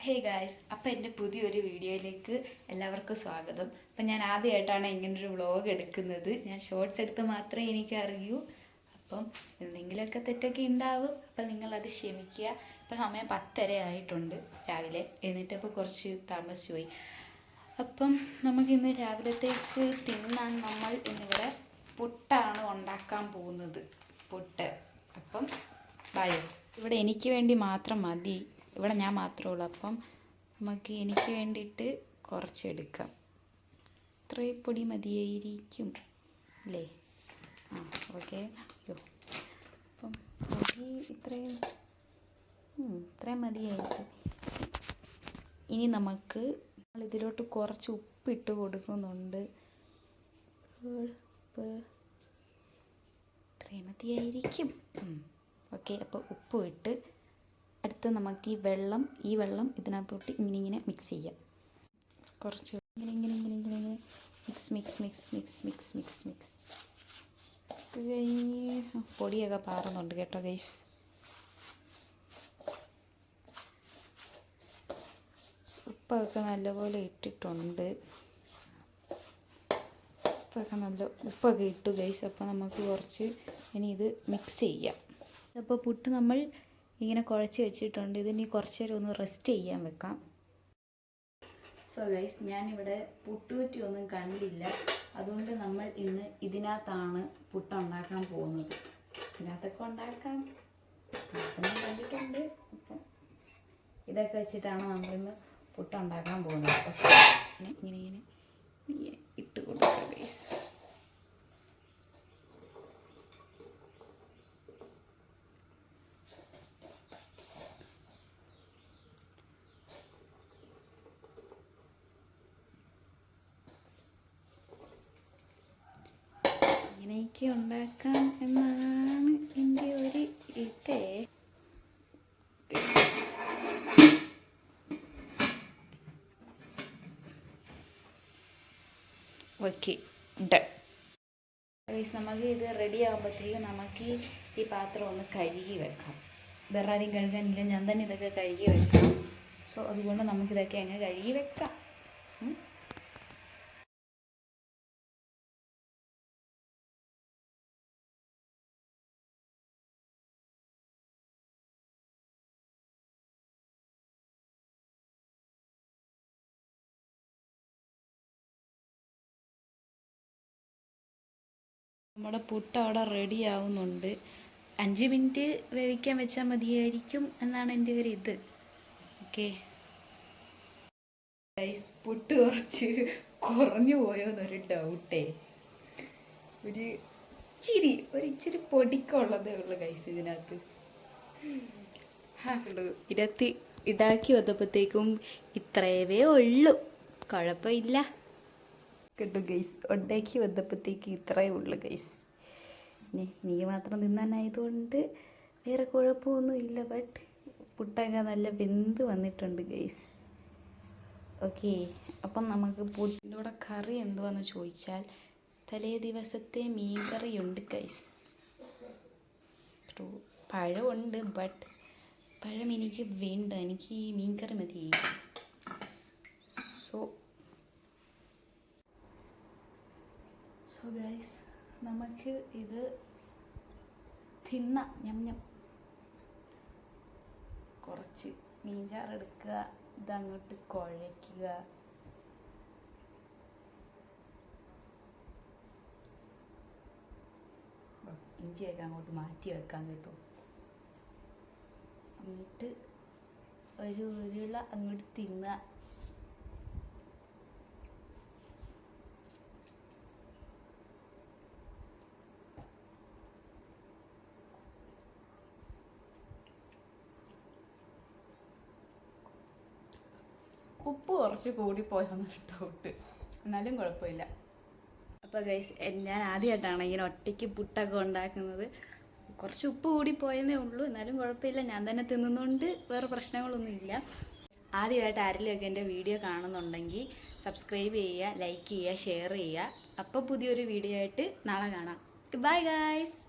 Hey guys, അപ്പോൾ എൻ്റെ പുതിയൊരു വീഡിയോയിലേക്ക് എല്ലാവർക്കും സ്വാഗതം. അപ്പം ഞാൻ ആദ്യമായിട്ടാണ് ഇങ്ങനൊരു വ്ളോഗ് എടുക്കുന്നത്. ഞാൻ ഷോർട്സ് എടുത്ത് മാത്രമേ എനിക്ക് അറിയൂ. അപ്പം എന്തെങ്കിലുമൊക്കെ തെറ്റൊക്കെ ഉണ്ടാവും. അപ്പം നിങ്ങളത് ക്ഷമിക്കുക. ഇപ്പം സമയം 10:30 ആയിട്ടുണ്ട്. രാവിലെ എഴുന്നേറ്റപ്പോൾ കുറച്ച് താമസിച്ചു പോയി. അപ്പം നമുക്കിന്ന് രാവിലത്തേക്ക് തിന്നാൻ നമ്മൾ ഇന്നിവിടെ പുട്ടാണ് ഉണ്ടാക്കാൻ പോകുന്നത്. പുട്ട്. അപ്പം ബായോ ഇവിടെ എനിക്ക് വേണ്ടി മാത്രം മതി. ഇവിടെ ഞാൻ മാത്രമേ ഉള്ളൂ. അപ്പം നമുക്ക് എനിക്ക് വേണ്ടിയിട്ട് കുറച്ചെടുക്കാം. ഇത്രയും പൊടി മതിയായിരിക്കും അല്ലേ? ഓക്കെ. അയ്യോ, അപ്പം പൊടി ഇത്രയും മതിയായിരിക്കും. ഇനി നമുക്ക് ഇതിലോട്ട് കുറച്ച് ഉപ്പിട്ട് കൊടുക്കുന്നുണ്ട്. ഉപ്പ് ഇത്രയും മതിയായിരിക്കും. ഓക്കെ, അപ്പോൾ ഉപ്പ് ഇട്ട് അടുത്ത് നമുക്ക് ഈ വെള്ളം ഇതിനകത്തോട്ട് ഇങ്ങനെ മിക്സ് ചെയ്യാം. കുറച്ച് ഇങ്ങനെ മിക്സ് ഇത് കഴിഞ്ഞ് പൊടിയൊക്കെ പാറുന്നുണ്ട് കേട്ടോ ഗൈസ്. ഉപ്പൊക്കെ നല്ലപോലെ ഇട്ടിട്ടുണ്ട്. ഉപ്പൊക്കെ ഇട്ടു ഗൈസ്. അപ്പോൾ നമുക്ക് കുറച്ച് ഇനി ഇത് മിക്സ് ചെയ്യാം. അപ്പോൾ പുട്ട് നമ്മൾ ഇങ്ങനെ കുഴച്ച് വെച്ചിട്ടുണ്ട്. ഇതിനി കുറച്ച് നേരം ഒന്ന് റെസ്റ്റ് ചെയ്യാൻ വെക്കാം. സോ ഗൈസ്, ഞാനിവിടെ പുട്ടുകുറ്റി ഒന്നും കണ്ടില്ല. അതുകൊണ്ട് നമ്മൾ ഇന്ന് ഇതിനകത്താണ് പുട്ടുണ്ടാക്കാൻ പോകുന്നത്. ഇതിനകത്തൊക്കെ ഉണ്ടാക്കാം കണ്ടിട്ടുണ്ട്. അപ്പം ഇതൊക്കെ വെച്ചിട്ടാണ് നമ്മളിന്ന് പുട്ടുണ്ടാക്കാൻ പോകുന്നത്. ഇങ്ങനെ ഇട്ട് കൊടുക്കാം ഗൈസ്. ഇങ്ങനെയൊക്കെ ഉണ്ടാക്കാം എന്നാണ് എൻ്റെ ഒരു ഇത്. Okay, done. നമുക്ക് ഇത് റെഡി ആകുമ്പോഴത്തേക്ക് നമുക്ക് ഈ പാത്രം ഒന്ന് കഴുകി വെക്കാം. വേറെ ആരും കഴുകാനില്ല, ഞാൻ തന്നെ ഇതൊക്കെ കഴുകി വെക്കാം. സോ അതുകൊണ്ട് നമുക്കിതൊക്കെ അങ്ങ് കഴുകി വെക്കാം. നമ്മുടെ പുട്ട് അവിടെ റെഡി ആവുന്നുണ്ട്. 5 മിനിറ്റ് വേവിക്കാൻ വെച്ചാൽ മതിയായിരിക്കും എന്നാണ് എൻ്റെ ഒരു ഇത്. ഓക്കെ ഗൈസ്, പുട്ട് കുറച്ച് കുറഞ്ഞു പോയോന്നൊരു ഡൗട്ടേ. ഒരു ഇച്ചിരി പൊടിക്കുള്ളതേ ഉള്ളു ഗൈസ് ഇതിനകത്ത്. ഇതിനകത്ത് ഇടാക്കി വന്നപ്പോഴത്തേക്കും ഇത്രയേ ഉള്ളൂ. കുഴപ്പമില്ല കേട്ടോ ഗൈസ്. ഉണ്ടാക്കി വന്നപ്പോഴത്തേക്ക് ഇത്രയേ ഉള്ളൂ ഗൈസ്. എനിക്ക് മാത്രം തിന്നാനായതുകൊണ്ട് വേറെ കുഴപ്പമൊന്നുമില്ല. ബട്ട് പുട്ടൊക്കെ നല്ല വെന്ത് വന്നിട്ടുണ്ട് ഗൈസ്. ഓക്കെ, അപ്പം നമുക്ക് പുട്ടിൻ്റെ കൂടെ കറി എന്തുവാന്ന് ചോദിച്ചാൽ തലേ ദിവസത്തെ മീൻ കറിയുണ്ട് ഗൈസ്. പഴമുണ്ട്, ബട്ട് പഴം എനിക്ക് വേണ്ട. എനിക്ക് ഈ മീൻ കറി മതി. സോ ഗൈസ്, നമുക്ക് ഇത് തിന്നാം. ഞം കുറച്ച് മീൻചാറെടുക്കുക, ഇതങ്ങോട്ട് കുഴയ്ക്കുക. ഇഞ്ചിയൊക്കെ അങ്ങോട്ട് മാറ്റി വെക്കാം കേട്ടോ. എന്നിട്ട് ഒരു ഉരുള അങ്ങോട്ട് തിന്നുക. ഉപ്പ് കുറച്ച് കൂടിപ്പോയെന്നൊരു ഡൗട്ട്, എന്നാലും കുഴപ്പമില്ല. അപ്പോൾ ഗൈസ്, ഞാൻ ആദ്യമായിട്ടാണ് ഇങ്ങനെ ഒറ്റയ്ക്ക് പുട്ടൊക്കെ ഉണ്ടാക്കുന്നത്. കുറച്ച് ഉപ്പ് കൂടിപ്പോയെന്നേ ഉള്ളൂ, എന്നാലും കുഴപ്പമില്ല. ഞാൻ തന്നെ തിന്നുന്നതുകൊണ്ട് വേറെ പ്രശ്നങ്ങളൊന്നുമില്ല. ആദ്യമായിട്ട് ആരെങ്കിലുമൊക്കെ എൻ്റെ വീഡിയോ കാണുന്നുണ്ടെങ്കിൽ സബ്സ്ക്രൈബ് ചെയ്യുക, ലൈക്ക് ചെയ്യുക, ഷെയർ ചെയ്യുക. അപ്പോൾ പുതിയൊരു വീഡിയോ ആയിട്ട് നാളെ കാണാം. Bye guys.